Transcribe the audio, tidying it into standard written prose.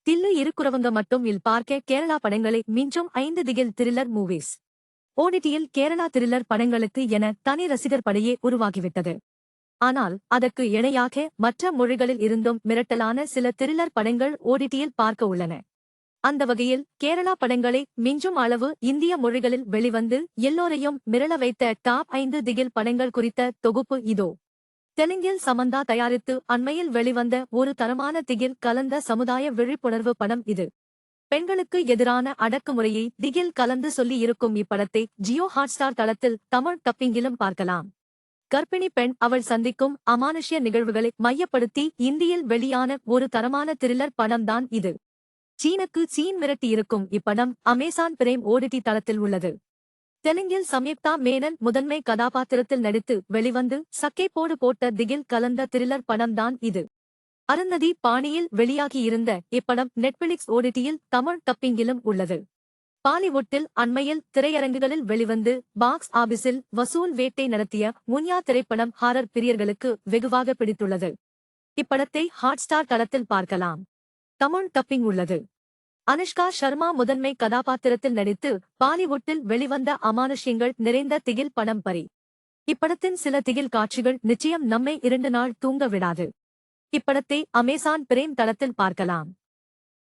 தில்லு இருக்குறவங்க மட்டும் இல் பார்க்க கேரளா படங்களை மிஞ்சும் 5 திகில் த்ரில்லர் மூவிஸ். ஓடிடியில் கேரளா த்ரில்லர் படங்களுக்கு என தனி ரசிகர் படையே உருவாகிவிட்டது. ஆனால் அதற்கு இணையாக மற்ற மொழிகளில் இருந்தும் மிரட்டலான சில த்ரில்லர் படங்கள் ஓடிடியில் பார்க்க உள்ளன. அந்த வகையில் கேரளா படங்களை மிஞ்சும் அளவு இந்திய மொழிகளில் வெளிவந்து எல்லோரையும் மிரள வைத்த டாப் 5 திகில் படங்கள் குறித்த தொகுப்பு இதோ. தெலுங்கில் சமந்தா தயாரித்து அண்மையில் வெளிவந்த ஒரு தரமான திகில் கலந்த சமுதாய விழிப்புணர்வு படம் இது. பெண்களுக்கு எதிரான அடக்குமுறையை திகில் கலந்து சொல்லி இருக்கும் இப்படத்தை ஜியோ ஹாட்ஸ்டார் தளத்தில் தமிழ் டப்பிங்கிலும் பார்க்கலாம். கர்ப்பிணி பெண் அவள் சந்திக்கும் அமானுஷ்ய நிகழ்வுகளை மையப்படுத்தி இந்தியில் வெளியான ஒரு தரமான த்ரில்லர் படம்தான் இது. சீனுக்கு சீன் மிரட்டியிருக்கும் இப்படம் அமேசான் பிரைம் ஓடிடி தளத்தில் உள்ளது. தெலுங்கில் சம்யுக்தா மேனன் முதன்மை கதாபாத்திரத்தில் நடித்து வெளிவந்து சக்கை போடு போட்ட திகில் கலந்த த்ரில்லர் படம்தான் இது. அருந்ததி பாணியில் வெளியாகியிருந்த இப்படம் நெட்ஃபிளிக்ஸ் ஓடிடியில் தமிழ் டப்பிங்கிலும் உள்ளது. பாலிவுட்டில் அண்மையில் திரையரங்குகளில் வெளிவந்து பாக்ஸ் ஆபீஸில் வசூல் வேட்டை நடத்திய முன்யா திரைப்படம் ஹாரர் பிரியர்களுக்கு வெகுவாக பிடித்துள்ளது. இப்படத்தை ஹாட்ஸ்டார் தளத்தில் பார்க்கலாம். தமிழ் டப்பிங் உள்ளது. அனுஷ்கா ஷர்மா முதன்மை கதாபாத்திரத்தில் நடித்து பாலிவுட்டில் வெளிவந்த அமானுஷ்யங்கள் நிறைந்த திகில் படம் பரி. இப்படத்தின் சில திகில் காட்சிகள் நிச்சயம் நம்மை 2 நாள் தூங்க விடாது. இப்படத்தை அமேசான் பிரைம் தளத்தில் பார்க்கலாம்.